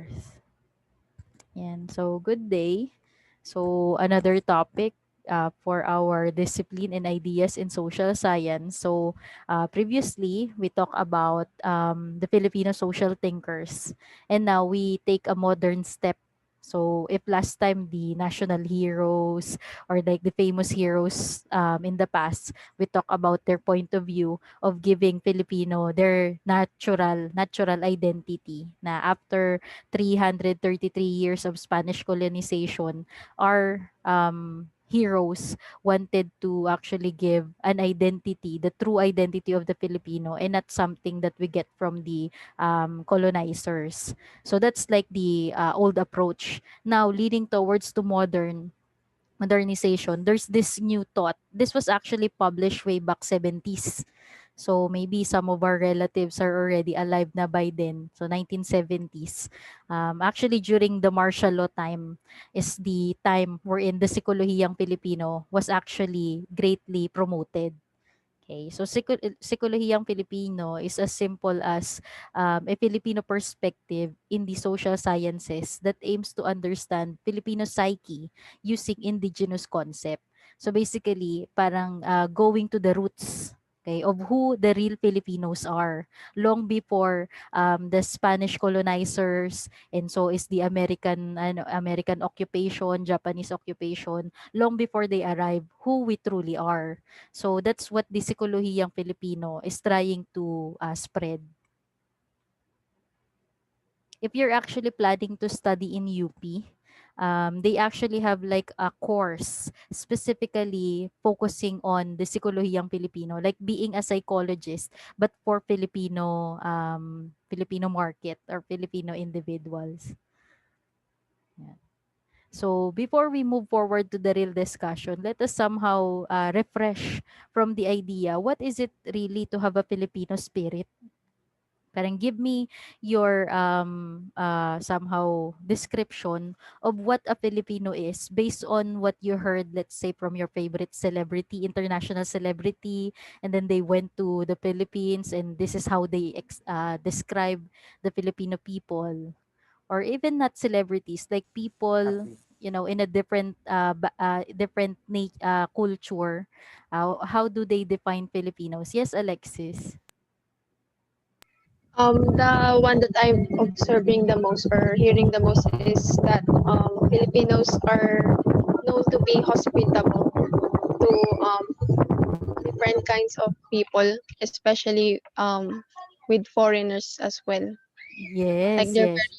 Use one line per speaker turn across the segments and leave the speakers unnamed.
course. And so, good day. So, another topic for our discipline and ideas in social science. So, previously, we talked about the Filipino social thinkers. And now we take a modern step. So, if last time the national heroes or like the famous heroes in the past, we talk about their point of view of giving Filipino their natural identity na after 333 years of Spanish colonization, our heroes wanted to actually give an identity, the true identity of the Filipino, and not something that we get from the colonizers. So that's like the old approach. Now, leading towards to modernization, there's this new thought. This was actually published way back 70s. So maybe some of our relatives are already alive na by then. So 1970s. Actually, during the martial law time is the time wherein the Psikolohiyang Filipino was actually greatly promoted. Okay, so Psikolohiyang Filipino is as simple as a Filipino perspective in the social sciences that aims to understand Filipino psyche using indigenous concept. So basically, parang going to the roots, okay, of who the real Filipinos are long before the Spanish colonizers, and so is the American occupation, Japanese occupation, long before they arrive, who we truly are. So that's what the Psikolohiyang Filipino is trying to spread. If you're actually planning to study in UP, they actually have like a course specifically focusing on the Psikolohiyang Filipino, like being a psychologist, but for Filipino market or Filipino individuals. Yeah. So before we move forward to the real discussion, let us somehow refresh from the idea, what is it really to have a Filipino spirit? Parang give me your somehow description of what a Filipino is based on what you heard, let's say, from your favorite celebrity, international celebrity, and then they went to the Philippines and this is how they describe the Filipino people, or even not celebrities, like people,
Exactly.
in a different culture. How do they define Filipinos? Yes, Alexis.
The one that I'm observing the most or hearing the most is that Filipinos are known to be hospitable to different kinds of people, especially with foreigners as well. Like
Yes,
they're
yes.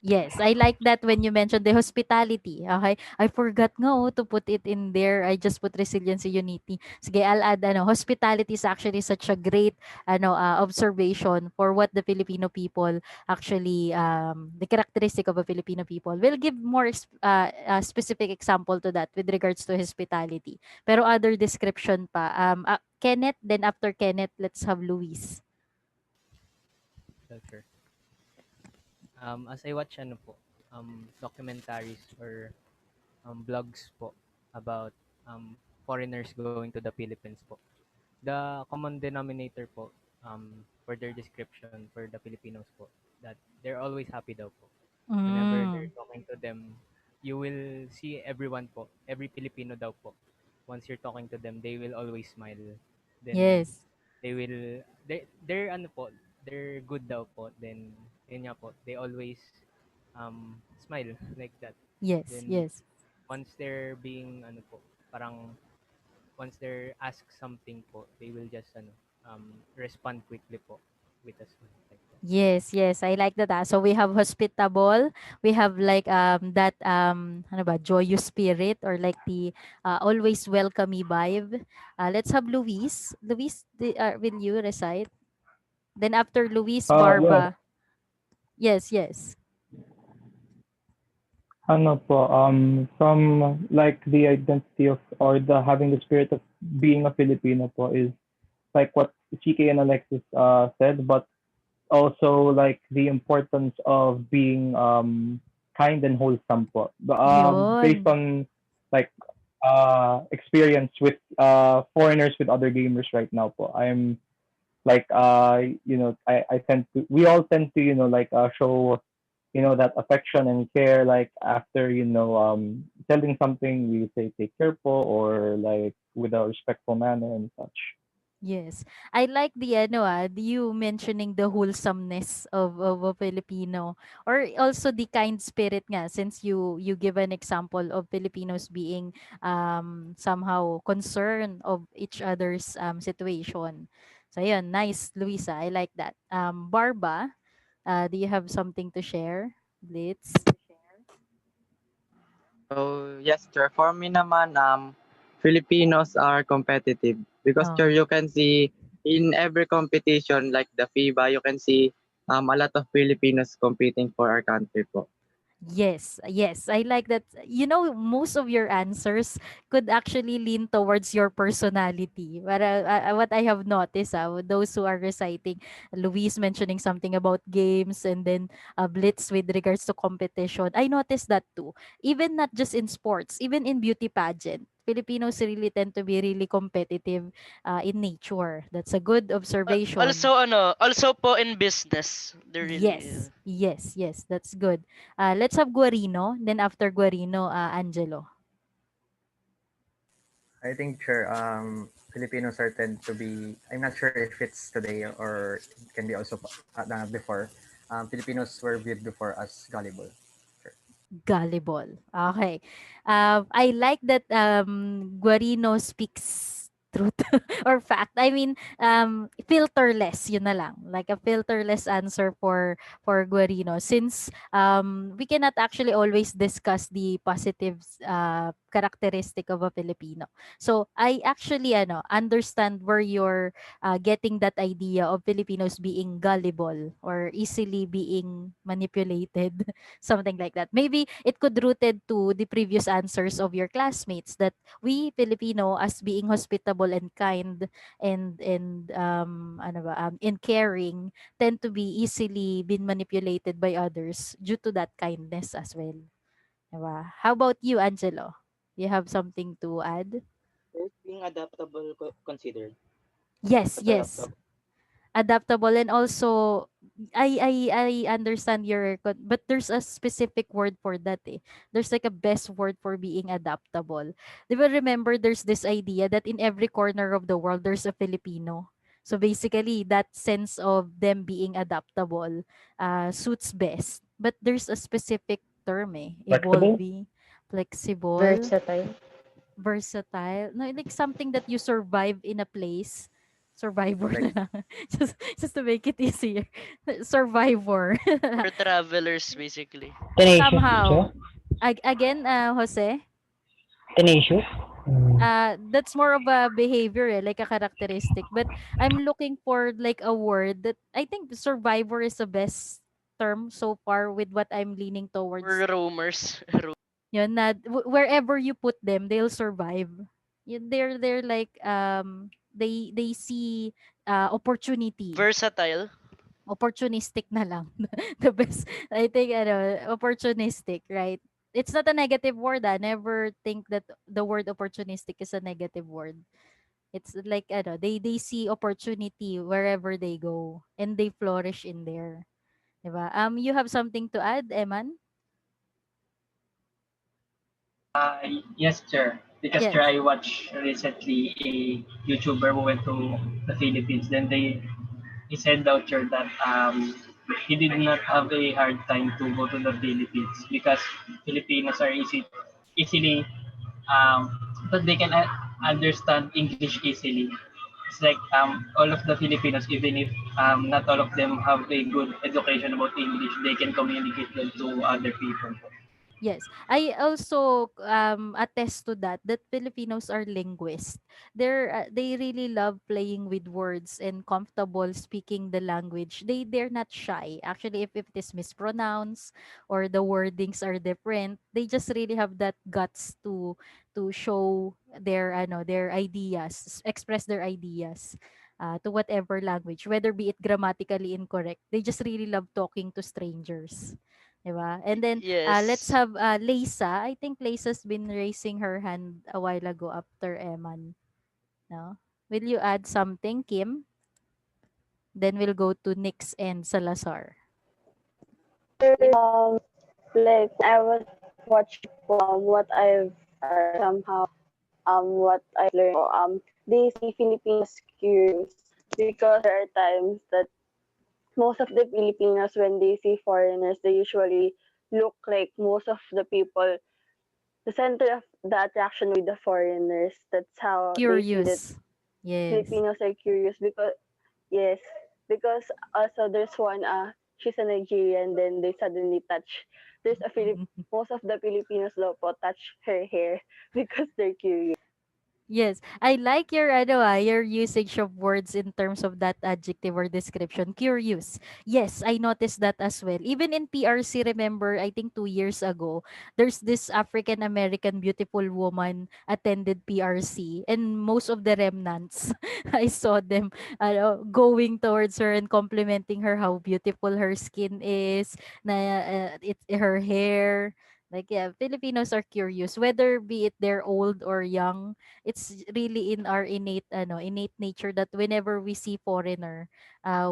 Yes, I like that when you mentioned the hospitality. Okay? I forgot nga to put it in there. I just put resiliency, unity. Sige, I'll add hospitality is actually such a great observation for what the Filipino people actually the characteristic of a Filipino people. We'll give more specific example to that with regards to hospitality. Pero other description pa. Kenneth, then after Kenneth, let's have Luis.
Well, sure. As I watch documentaries or vlogs po about foreigners going to the Philippines po, the common denominator po for their description for the Filipinos po, that they're always happy daw po. Whenever they're
Mm.
talking to them, you will see everyone po, every Filipino daw po. Once you're talking to them, they will always smile. Then
Yes.
they're ano po, they're good daw po. Then yun nga po, they always smile like that.
Yes,
Then
yes.
once they're being ano po, parang once they're asked something po, they will just respond quickly po with a smile like that.
Yes, yes, I like that. So we have hospitable, we have like that ano ba, joyous spirit, or like the always welcoming vibe. Let's have Luis. Luis, will you recite? Then after Luis,
Yes,
Barba. Yes, yes.
ano po, from like the identity of or the having the spirit of being a Filipino po is like what CK and Alexis said, but also like the importance of being kind and wholesome po. Based
Yun.
on like experience with foreigners with other gamers right now po. I'm like I tend to we all tend to like show that affection and care, like after, telling something, we say take care po, or like with a respectful manner and such.
Yes. I like you mentioning the wholesomeness of a Filipino, or also the kind spirit nga, since you give an example of Filipinos being somehow concerned of each other's situation. So yun, nice, Luisa. I like that. Barba, do you have something to share? Blitz.
So, yes, sir. For me naman, Filipinos are competitive because, sir,
Oh.
you can see in every competition like the FIBA, you can see a lot of Filipinos competing for our country po.
Yes, yes. I like that. Most of your answers could actually lean towards your personality. But what I have noticed, those who are reciting, Luis mentioning something about games, and then Blitz with regards to competition. I noticed that too. Even not just in sports, even in beauty pageant. Filipinos really tend to be really competitive in nature. That's a good observation.
Also po in business, they really
Yes, yes, yes. That's good. Let's have Guarino. Then after Guarino, Angelo.
I think sure. Filipinos are tend to be. I'm not sure if it's today or it can be also before. Filipinos were viewed before as gullible. Sure.
Gullible. Okay. I like that Guarino speaks truth or fact. I mean, filterless, yun na lang. Like a filterless answer for Guarino, since we cannot actually always discuss the positive characteristic of a Filipino. So I actually understand where you're getting that idea of Filipinos being gullible or easily being manipulated, something like that. Maybe it could rooted to the previous answers of your classmates, that we Filipino, as being hospitable and kind, and caring, tend to be easily been manipulated by others due to that kindness as well. Diba? How about you, Angelo? You have something to add?
Is being adaptable considered
Yes,
as a
yes.
laptop?
Adaptable, and also I understand but there's a specific word for that, eh. There's like a best word for being adaptable. Do you remember there's this idea that in every corner of the world there's a Filipino? So basically that sense of them being adaptable suits best. But there's a specific term, eh.
Flexible?
Evolving, flexible,
Versatile.
versatile. No, like something that you survive in a place. Survivor
Like
na lang. Just to make it easier. Survivor.
we're travelers basically.
Tenacious,
Somehow.
sir.
Again, Jose,
Tenacious. Mm.
that's more of a behavior, eh, like a characteristic. But I'm looking for like a word that I think survivor is the best term so far with what I'm leaning towards.
We're roamers.
Yun na wherever you put them, they'll survive. They're like they see opportunity.
Versatile.
Opportunistic na lang. The best, I think, opportunistic, right? It's not a negative word. I never think that the word opportunistic is a negative word. It's like they see opportunity wherever they go, and they flourish in there. Diba? You have something to add, Eman?
Yes, sir. Because sir,
Yes.
I watched recently a YouTuber who went to the Philippines. Then he said out sir that he did not have a hard time to go to the Philippines because Filipinos are easily but they can understand English easily. It's like all of the Filipinos, even if not all of them have a good education about English, they can communicate well to other people.
Yes, I also attest to that Filipinos are linguists. They really love playing with words and comfortable speaking the language. They're not shy. Actually, if it is mispronounced or the wordings are different, they just really have that guts to show their ideas, express their ideas. To whatever language, whether be it grammatically incorrect, they just really love talking to strangers. Diba? And then let's
Yes.
have Leisa. I think Leisa's been raising her hand a while ago after Eman. No? Will you add something, Kim? Then we'll go to Nix and Salazar.
Like I was watching what I've somehow what I learned they see Filipinos curious because there are times that most of the Filipinos when they see foreigners they usually look like most of the people the center of the attraction with the foreigners. That's how they see that
Curious. Yes.
Filipinos are curious because yes, because also there's one she's a Nigerian then they suddenly touch there's a most of the Filipinos daw po touch her hair because they're curious.
Yes, I like your your usage of words in terms of that adjective or description. Curious. Yes, I noticed that as well. Even in PRC, remember, I think 2 years ago, there's this African American beautiful woman attended PRC, and most of the remnants, I saw them going towards her and complimenting her how beautiful her skin is, na her hair. Like yeah, Filipinos are curious, whether be it they're old or young. It's really in our innate nature that whenever we see foreigner,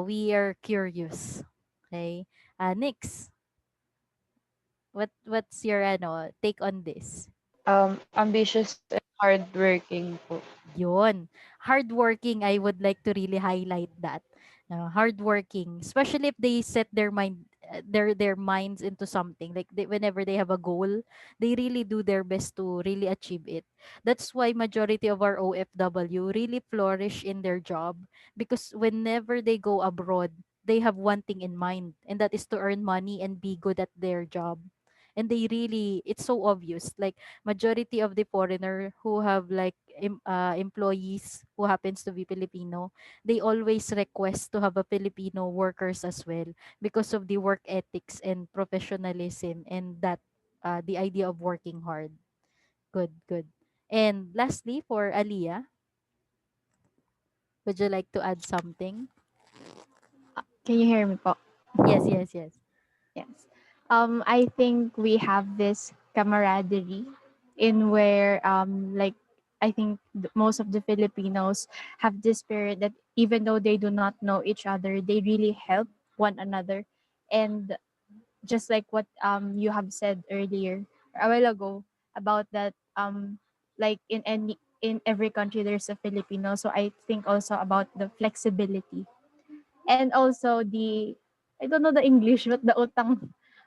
we are curious. Okay. Next, what's your take on this?
Ambitious and hardworking po.
Yun. Hardworking, I would like to really highlight that. Hardworking, especially if they set their minds into something like whenever they have a goal, they really do their best to really achieve it. That's why majority of our OFW really flourish in their job because whenever they go abroad, they have one thing in mind, and that is to earn money and be good at their job. And they really, it's so obvious, like majority of the foreigner who have like employees who happens to be Filipino, they always request to have a Filipino workers as well because of the work ethics and professionalism, and that the idea of working hard. Good, good. And lastly, for Aliyah, would you like to add something?
Can you hear me po?
Yes, yes, yes.
Yes. I think we have this camaraderie in where like I think most of the Filipinos have this spirit that even though they do not know each other, they really help one another. And just like what you have said earlier a while ago about that like in every country there's a Filipino. So I think also about the flexibility and also the I don't know the English but the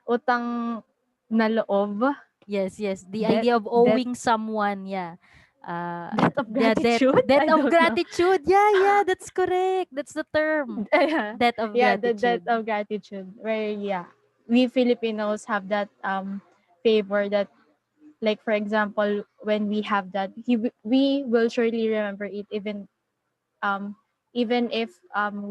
utang na loob.
Yes, yes. The
Debt
idea of
debt
owing someone, yeah.
debt of
The debt
gratitude.
debt
I
of
don't know.
gratitude. Yeah, yeah, that's correct. That's the term.
Yeah,
Debt of
yeah, the debt
gratitude.
of gratitude. Where yeah, we Filipinos have that favor that like for example when we have that we will surely remember it um even if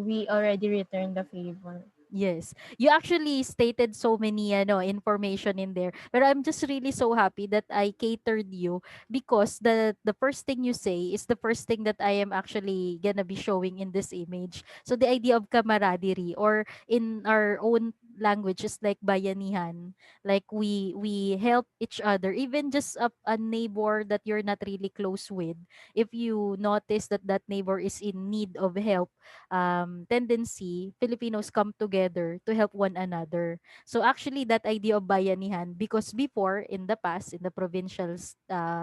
we already returned the favor.
Yes. You actually stated so many information in there. But I'm just really so happy that I catered you because the first thing you say is the first thing that I am actually gonna be showing in this image. So the idea of camaraderie, or in our own language, is like bayanihan. Like we help each other, even just a neighbor that you're not really close with. If you notice that that neighbor is in need of help, tendency, Filipinos come together to help one another. So actually, that idea of bayanihan, because before, in the past, in the provincial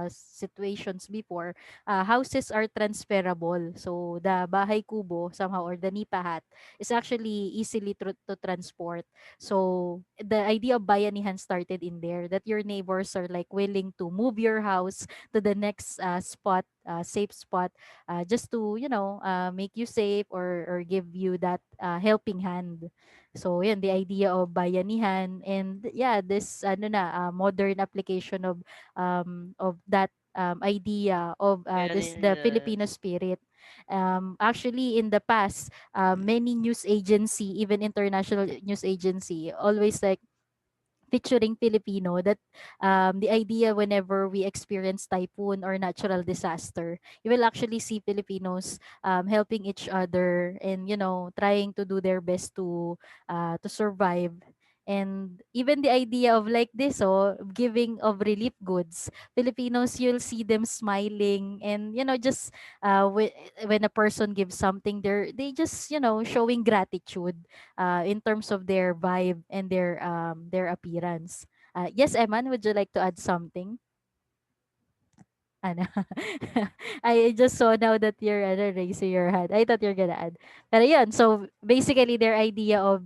situations before, houses are transferable. So the bahay kubo, somehow, or the nipahat, is actually easily to transport. So the idea of bayanihan started in there, that your neighbors are like willing to move your house to the next spot, safe spot, just to make you safe, or give you that helping hand. So yan, the idea of bayanihan, and yeah, this modern application of that idea of
Yan,
this the Filipino spirit. Actually, in the past, many news agency, even international news agency, always like featuring Filipino, that the idea whenever we experience typhoon or natural disaster, you will actually see Filipinos helping each other, and trying to do their best to survive. And even the idea of like this, giving of relief goods, Filipinos, you'll see them smiling, and just when a person gives something, they just showing gratitude in terms of their vibe and their appearance. Yes, Eman, would you like to add something? Ano? I just saw now that you're raising your hand. I thought you're gonna add. Pero yun, so basically their idea of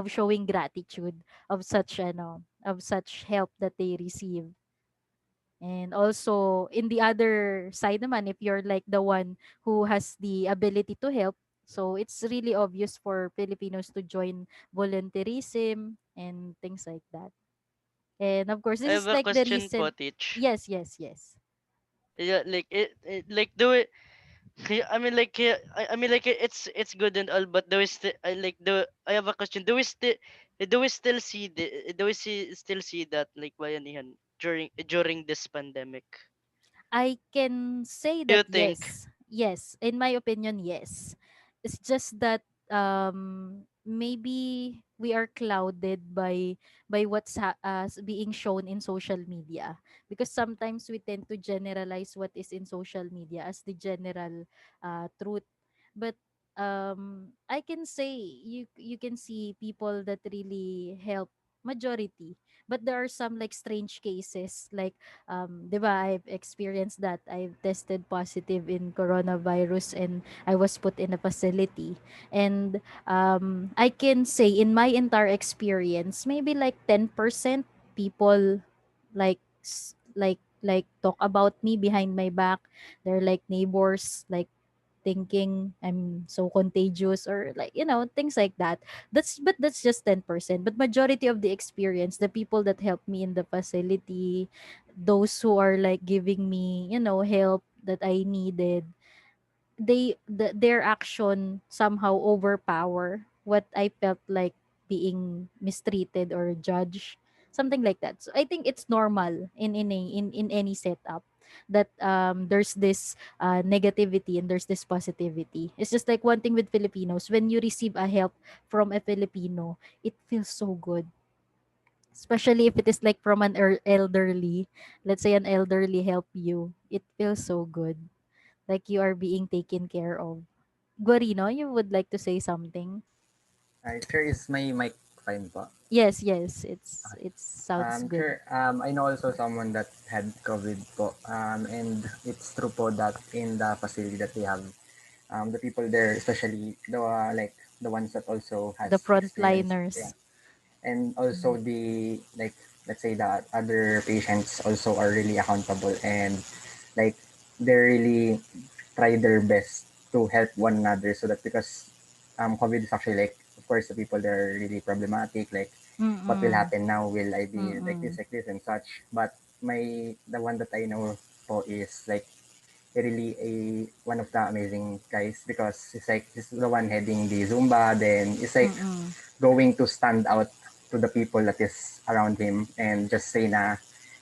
showing gratitude of such help that they receive. And also in the other side naman, if you're like the one who has the ability to help, so it's really obvious for Filipinos to join volunteerism and things like that. And of course,
I
this
have
is
a
like the
question
recent.
po, Teach.
Yes, yes, yes.
Yeah, like like do it. I mean, like, I mean, like, it's good and all, but do we still, I like, do I have a question? Do we still see still see that like bayanihan during this pandemic?
I can say
Do
that
you think?
yes. Yes, in my opinion, yes. It's just that maybe we are clouded by being shown in social media, because sometimes we tend to generalize what is in social media as the general truth. But I can say you can see people that really help majority, but there are some like strange cases, like 'di ba, I've experienced that I've tested positive in coronavirus and I was put in a facility. And I can say in my entire experience, maybe like 10% people like talk about me behind my back. They're like neighbors, like thinking I'm so contagious, or like things like that. That's just 10%, but majority of the experience, the people that help me in the facility, those who are like giving me help that I needed, their action somehow overpower what I felt like being mistreated or judged, something like that. So I think it's normal in any setup that there's this negativity and there's this positivity. It's just like one thing with Filipinos: when you receive a help from a Filipino, it feels so good, especially if it is like from an elderly. Let's say an elderly help you, it feels so good, like you are being taken care of. Guarino, you would like to say something?
Sure, is my mic fine po?
Yes, yes, it sounds good.
Sure. I know also someone that had COVID po. And it's true po that in the facility that we have, the people there, especially like the ones that also
The
has experience, yeah,
frontliners.
and also the like, let's say the other patients also are really accountable, and like they really try their best to help one another, so that because COVID is actually like, of course, the people there are really problematic, like what will
Mm-mm.
happen now, will I be
Mm-mm.
like this and such. But the one that I know po is like really a one of the amazing guys, because it's like he's the one heading the Zumba, then it's like
Mm-mm.
going to stand out to the people that is around him and just say na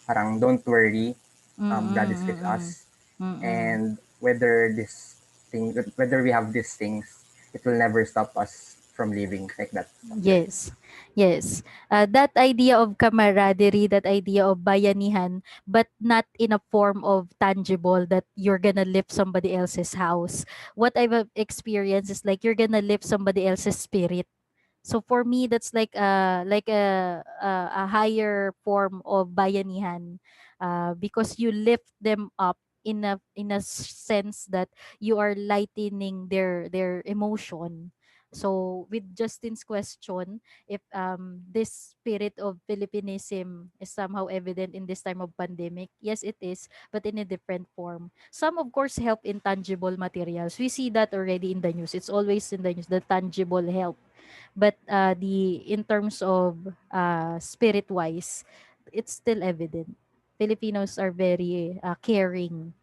parang don't worry, God is with
Mm-mm.
us,
Mm-mm.
and whether we have these things, it will never stop us from living like that.
Yes. Yes. That idea of camaraderie, that idea of bayanihan, but not in a form of tangible that you're gonna lift somebody else's house. What I've experienced is like you're gonna lift somebody else's spirit. So for me, that's like a higher form of bayanihan, because you lift them up in a sense that you are lightening their emotion. So with Justin's question, if this spirit of Filipinism is somehow evident in this time of pandemic, yes, it is, but in a different form. Some, of course, help in tangible materials. We see that already in the news. It's always in the news, the tangible help. But the in terms of spirit wise, it's still evident. Filipinos are very caring.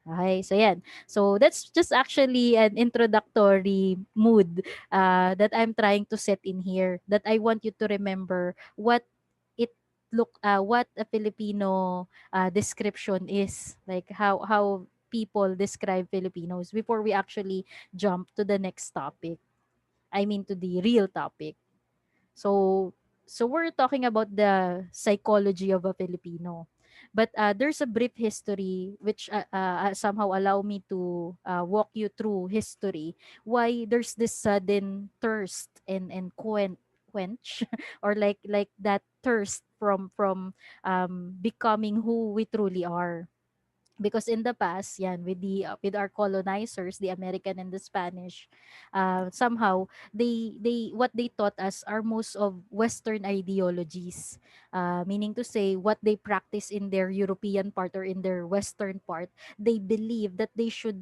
Okay, so yan. So that's just actually an introductory mood that I'm trying to set in here, that I want you to remember it what a Filipino description is, like how people describe Filipinos before we actually jump to the next topic. I mean, to the real topic. So we're talking about the psychology of a Filipino. But there's a brief history which somehow allow me to walk you through history why there's this sudden thirst and quench or like that thirst from becoming who we truly are. Because in the past, yan, with the with our colonizers, the American and the Spanish, somehow they what they taught us are most of Western ideologies, meaning to say what they practice in their European part or in their Western part, they believe that they should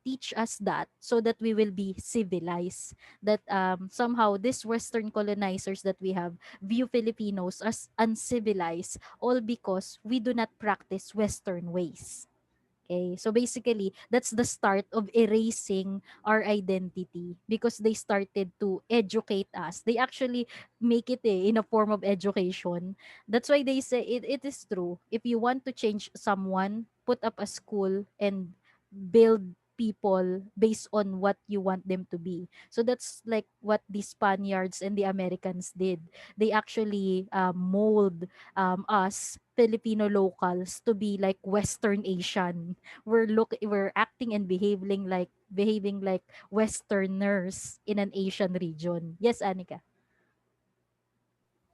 teach us that so that we will be civilized. That somehow these Western colonizers that we have view Filipinos as uncivilized, all because we do not practice Western ways. Okay, so basically, that's the start of erasing our identity because they started to educate us. They actually make it in a form of education. That's why they say it is true. If you want to change someone, put up a school and build people based on what you want them to be. So that's like what the Spaniards and the Americans did. They actually mold us Filipino locals to be like Western Asian. We're acting and behaving like Westerners in an Asian region. Yes, Anika.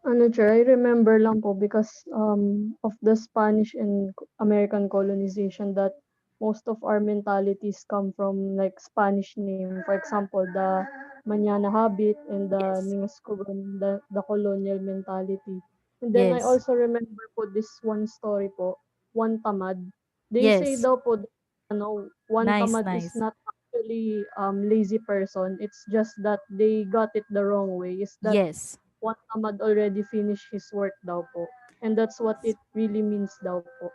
Ano, Chair, I remember lang po because of the Spanish and American colonization that most of our mentalities come from like Spanish name. For example, the Mañana habit and the
Yes.
Ningaskugan, the colonial mentality. And then I
Yes.
also remember po this one story po, one tamad. They say
Yes.
daw po, ano, one
Nice,
tamad is
nice.
not actually lazy person. It's just that they got it the wrong way. Is that
Yes.
one tamad already finished his work daw po. And that's what it really means daw po.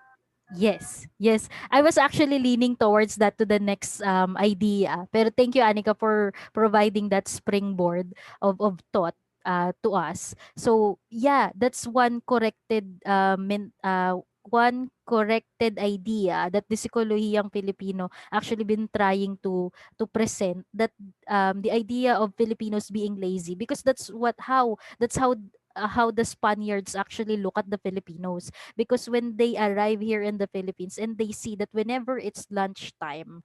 Yes, yes. I was actually leaning towards that to the next idea. Pero thank you, Anika, for providing that springboard of thought to us. So yeah, that's one corrected idea that the Psikolohiyang Filipino actually been trying to present, that the idea of Filipinos being lazy, because that's how the Spaniards actually look at the Filipinos. Because when they arrive here in the Philippines and they see that whenever it's lunchtime,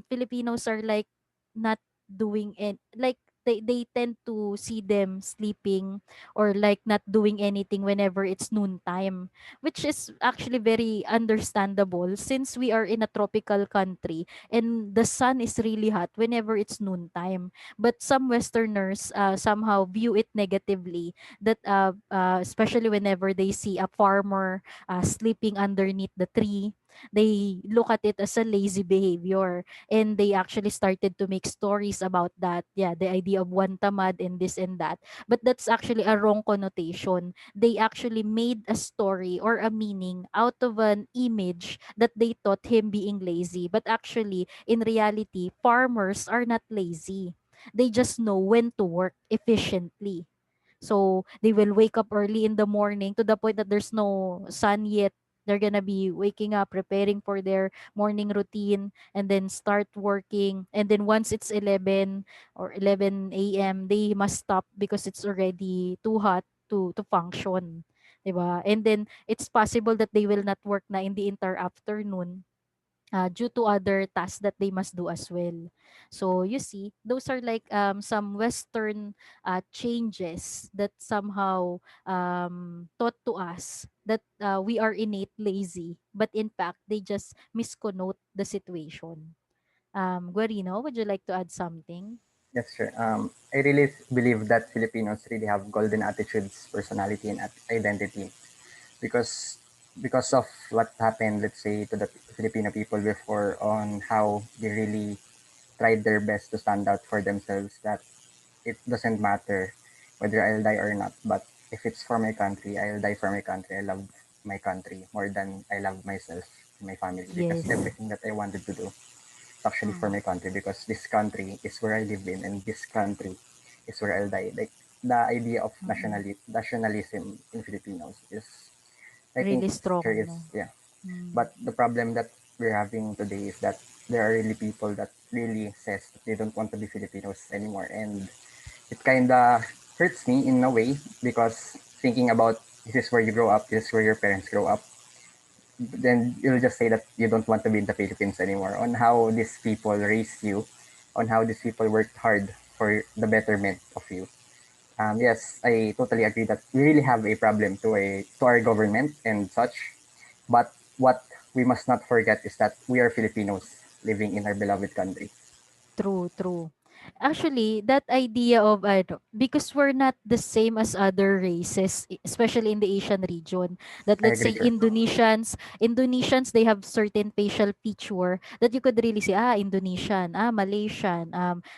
Filipinos are like not doing it, like they tend to see them sleeping or like not doing anything whenever it's noontime, which is actually very understandable since we are in a tropical country and the sun is really hot whenever it's noontime. But some Westerners somehow view it negatively, that especially whenever they see a farmer sleeping underneath the tree, they look at it as a lazy behavior, and they actually started to make stories about that. Yeah, the idea of one tamad and this and that. But that's actually a wrong connotation. They actually made a story or a meaning out of an image that they thought him being lazy. But actually, in reality, farmers are not lazy. They just know when to work efficiently. So they will wake up early in the morning to the point that there's no sun yet. They're gonna be waking up, preparing for their morning routine, and then start working. And then once it's 11 or 11 a.m., they must stop because it's already too hot to function. 'Di ba? And then it's possible that they will not work na in the entire afternoon due to other tasks that they must do as well. So you see, those are like some Western changes that somehow taught to us that we are innate lazy, but in fact, they just misconnote the situation. Guarino, would you like to add something?
Yes, sure. I really believe that Filipinos really have golden attitudes, personality, and identity because of what happened, let's say, to the Filipino people before, on how they really tried their best to stand out for themselves. That it doesn't matter whether I'll die or not, but if it's for my country, I'll die for my country. I love my country more than I love myself and my family, because
Yes.
everything that I wanted to do is actually for my country, because this country is where I live in and this country is where I'll die. Like the idea of nationalism in Filipinos is, I think,
Really strong,
here is,
no?
yeah. But the problem that we're having today is that there are really people that really says that they don't want to be Filipinos anymore, and it kinda hurts me in a way because thinking about this is where you grow up, this is where your parents grow up, then you'll just say that you don't want to be in the Philippines anymore on how these people raise you, on how these people worked hard for the betterment of you. Yes, I totally agree that we really have a problem to our government and such. But what we must not forget is that we are Filipinos living in our beloved country.
True, true. Actually, that idea of because we're not the same as other races, especially in the Asian region, that
I
let's say
agree, sir.
Indonesians, they have certain facial feature that you could really say, Indonesian, Malaysian,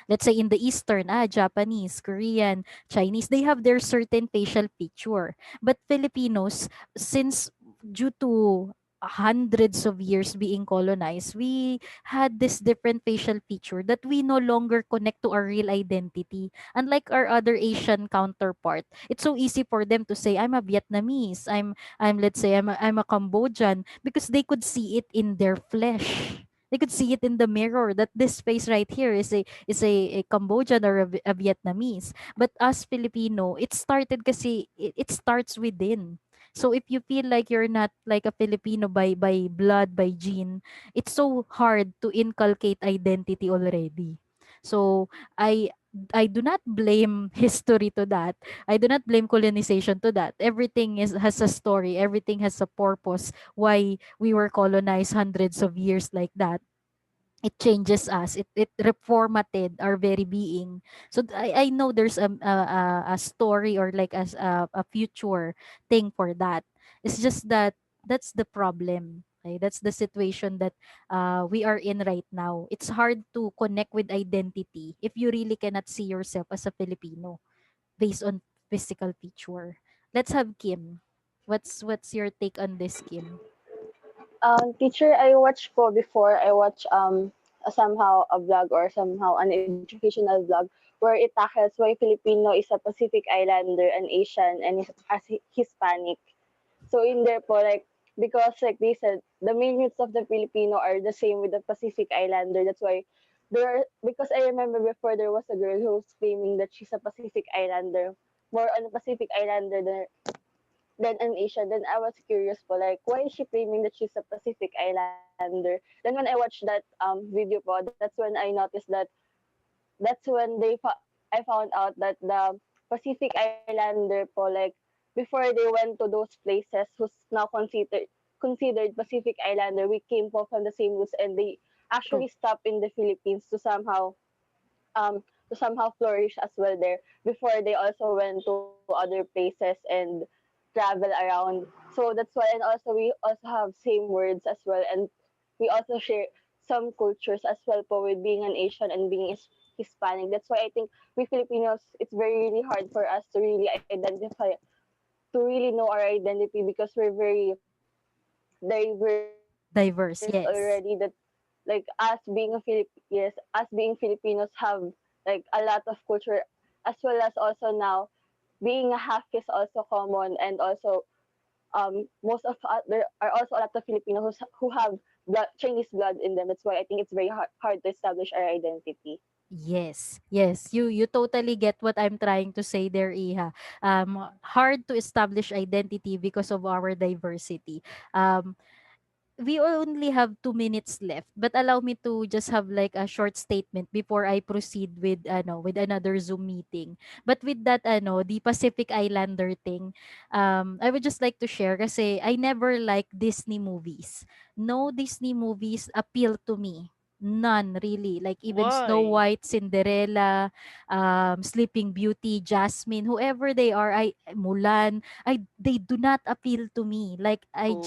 let's say in the Eastern, Japanese, Korean, Chinese, they have their certain facial feature. But Filipinos, since due to hundreds of years being colonized, we had this different facial feature that we no longer connect to our real identity. Unlike our other Asian counterpart, it's so easy for them to say, I'm a Vietnamese, I'm let's say I'm a Cambodian, because they could see it in their flesh. They could see it in the mirror that this face right here is a Cambodian or a Vietnamese. But us Filipino, it started kasi it starts within. So if you feel like you're not like a Filipino by blood, by gene, it's so hard to inculcate identity already. So I I do not blame history to that. I do not blame colonization to that. Everything has a story. Everything has a purpose why we were colonized hundreds of years like that. It changes us. It reformatted our very being. So I know there's a story or like a future thing for that. It's just that that's the problem. Okay? That's the situation that we are in right now. It's hard to connect with identity if you really cannot see yourself as a Filipino based on physical feature. Let's have Kim. What's your take on this, Kim?
Teacher, I watched po before. I watch somehow a vlog or somehow an educational vlog where it tackles why Filipino is a Pacific Islander, an Asian, and is as Hispanic. So in there po, like, because like they said, the main roots of the Filipino are the same with the Pacific Islander. That's why because I remember before there was a girl who was claiming that she's a Pacific Islander, more on a Pacific Islander than an Asian. Then I was curious po, like, why is she claiming that she's a Pacific Islander? Then when I watched that video po, that's when I noticed that that's when I found out that the Pacific Islander po, like, before they went to those places who's now considered Pacific Islander, we came po from the same roots, and they
True.
actually stopped in the Philippines to somehow flourish as well there before they also went to other places and travel around. So that's why, and also we also have same words as well, and we also share some cultures as well po with being an Asian and being Hispanic. That's why I think we Filipinos, it's very really hard for us to really identify, to really know our identity, because we're very diverse already. That
Diverse, yes.
like us being Filipinos have like a lot of culture, as well as also now being a half is also common, and also most of there are also a lot of Filipinos who have Chinese blood in them. That's why I think it's very hard to establish our identity.
Yes, yes, you totally get what I'm trying to say there, Iha. Hard to establish identity because of our diversity. We only have 2 minutes left, but allow me to just have like a short statement before I proceed with another Zoom meeting. But with that the Pacific Islander thing, I would just like to share kasi I never like Disney movies. No Disney movies appeal to me. None really. Like even Snow
Why?
White, Cinderella, Sleeping Beauty, Jasmine, whoever they are, Mulan, they do not appeal to me. Like
Oh.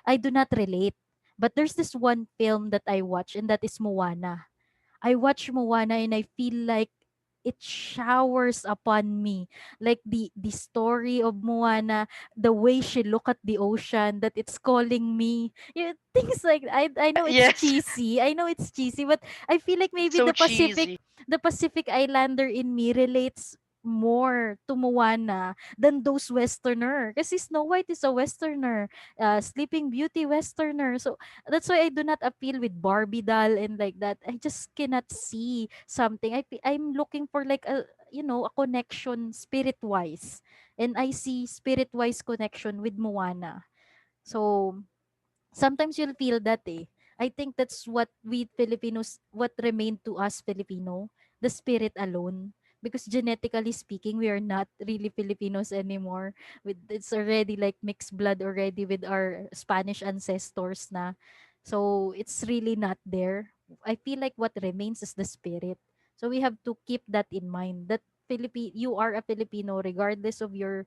I do not relate. But there's this one film that I watch, and that is Moana. I watch Moana and I feel like it showers upon me. Like the story of Moana, the way she look at the ocean, that it's calling me. Things like I know it's
Yes.
cheesy. I know it's cheesy, but I feel like maybe
So cheesy.
the Pacific Islander in me relates more to Moana than those Westerner. Kasi Snow White is a Westerner. Sleeping Beauty Westerner. So that's why I do not appeal with Barbie doll and like that. I just cannot see something. I'm looking for like a a connection spirit-wise. And I see spirit-wise connection with Moana. So sometimes you'll feel that eh. I think that's what we Filipinos, what remained to us Filipino, the spirit alone. Because genetically speaking, we are not really Filipinos anymore. It's already like mixed blood already with our Spanish ancestors na. So it's really not there. I feel like what remains is the spirit. So we have to keep that in mind. That you are a Filipino regardless of your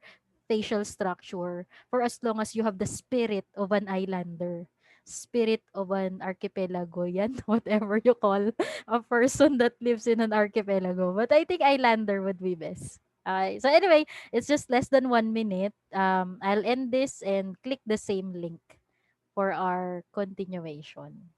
facial structure for as long as you have the spirit of an islander, spirit of an archipelago, yan, whatever you call a person that lives in an archipelago. But I think islander would be best. So anyway, it's just less than 1 minute. I'll end this and click the same link for our continuation.